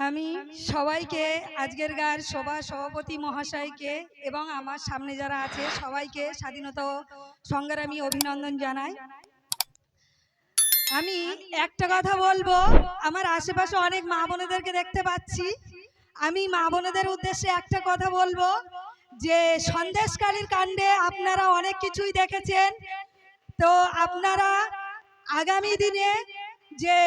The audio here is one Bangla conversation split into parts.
আমি সবাইকে আজকের গার সভাপতি মহাশয়কে এবং আমার সামনে যারা আছে সবাইকে স্বাধীনতা সংগ্রামী অভিনন্দন জানাই। আমি একটা কথা বলবো, আমার আশেপাশে অনেক মা বোনেদেরকে দেখতে পাচ্ছি। আমি মা বোনেদের উদ্দেশ্যে একটা কথা বলবো যে সন্দেশখালীর কাণ্ডে আপনারা অনেক কিছুই দেখেছেন। তো আপনারা আগামী দিনে যে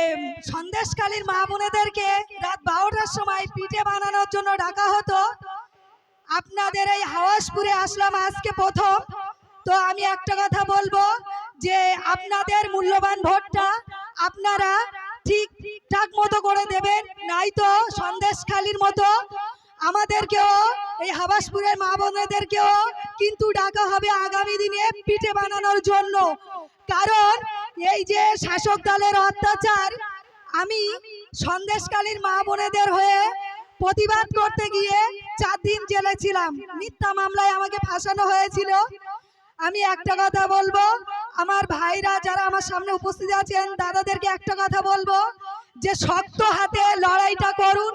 সন্দেশখালীর মা বোনেদেরকে রাত 12টার সময় পিঠে বানানোর জন্য ডাকা হতো, আপনাদের এই হাওয়াসপুরে আসলাম আজকে প্রথম। তো আমি একটা কথা বলবো যে আপনাদের মূল্যবান ভোটটা আপনারা ঠিকঠাক মতো করে দেবেন, নাই তো সন্দেশখালীর মতো আমাদেরকেও এই হাওয়াসপুরের মা বোনেদেরকেও কিন্তু ডাকা হবে আগামী দিনে পিঠে বানানোর জন্য। কারণ এই যে শাসক দলের অত্যাচার, আমি সন্দেশখালীর মা বোনেদের হয়ে প্রতিবাদ করতে গিয়ে 4 দিন জেলে ছিলাম। মিথ্যা মামলায় আমাকে ফাঁসানো হয়েছিল। আমি একটা কথা বলবো, আমার ভাইরা যারা আমার সামনে উপস্থিত আছেন দাদাদেরকে একটা কথা বলবো যে শক্ত হাতে লড়াইটা করুন,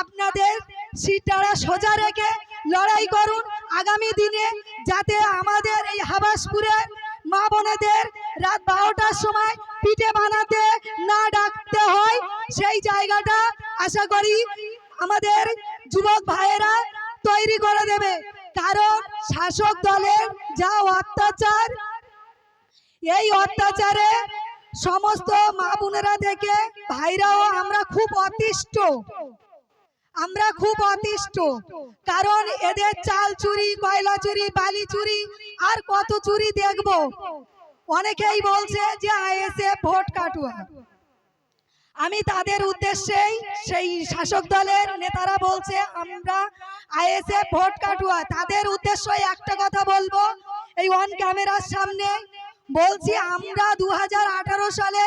আপনাদের সিটটা সোজা রেখে লড়াই করুন আগামী দিনে, যাতে আমাদের এই হাওয়াসপুরের মা বোনেদের রাত 12টার সময় পিঠে বানাতে না ডাকতে হয়। সেই জায়গাটা আশা করি আমাদের যুবক ভাইয়েরা তৈরি করে দেবে। কারণ শাসক দলের যা অত্যাচার, এই অত্যাচারে সমস্ত মা বোনেরা থেকে ভাইরাও আমরা খুব অতিষ্ঠ। কারণ এদের চাল চুরি, কয়লা চুরি, বালি চুরি আর কত চুরি দেখবো। অনেকেই বলছে যে আইএসএফ ভোট কাটুয়া। আমি তাদের উদ্দেশ্যেই, সেই শাসক দলের নেতারা বলছে আমরা আইএসএফ ভোট কাটুয়া, তাদের উদ্দেশ্যে একটা কথা বলবো এই অন ক্যামেরার সামনে বলছি, আমরা 2018 সালে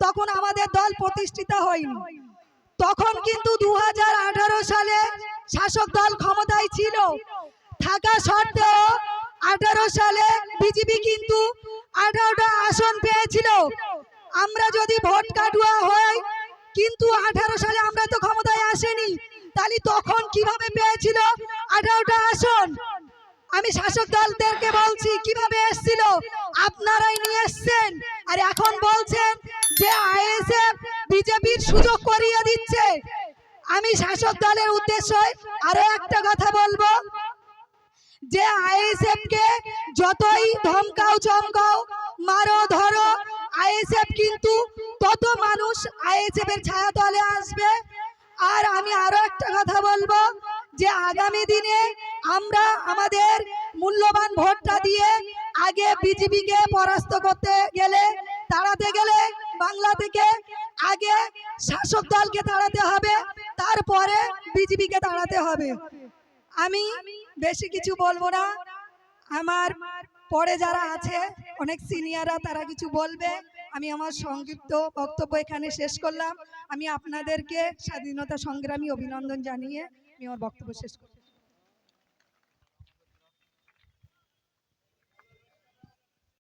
তখন আমাদের দল প্রতিষ্ঠিত হয়নি, তখন কিন্তু 2018 সালে শাসক দল ক্ষমতায় ছিল, থাকা সত্ত্বেও 18 সালে বিজেপি কিন্তু 18টা আসন পেয়েছিল। আমরা যদি ভোট কাটুয়া হই, কিন্তু 18 সালে আমরা তো ক্ষমতায় আসেনি, তাহলে তখন কিভাবে পেয়েছিল 18টা আসন? আমি শাসক দলদেরকে বলছি কিভাবে এসেছিল, আপনারাই নিয়ে এসছেন। আর এখন বলছেন যে আইএসএফ বিজেপির সুযোগ করিয়ে দিচ্ছে। আমি শাসক দলের উদ্দেশ্যে আরো একটা কথা বলবো যে আইএসএফ কে যতই ধমকাও চমকাও, মারো ধরো, আইএসএফ কিন্তু তত মানুষ আইএসএফ এর ছায়া তলে আসবে। আর আমি আরো একটা কথা বলবো যে আগামী দিনে আমরা আমাদের মূল্যবান ভোটটা দিয়ে আগে বিজেপিকে পরাস্ত করতে গেলে, তাড়াতে গেলে বাংলা থেকে আগে শাসক দলকে তাড়াতে হবে, তারপরে বিজেপিকে তাড়াতে হবে। আমি বেশি কিছু বলবো না, আমার পরে যারা আছে অনেক সিনিয়ররা তারা কিছু বলবে। আমি আমার সংক্ষিপ্ত বক্তব্য এখানে শেষ করলাম। আমি আপনাদেরকে স্বাধীনতা সংগ্রামী অভিনন্দন জানিয়ে আমি আমার বক্তব্য শেষ করলাম।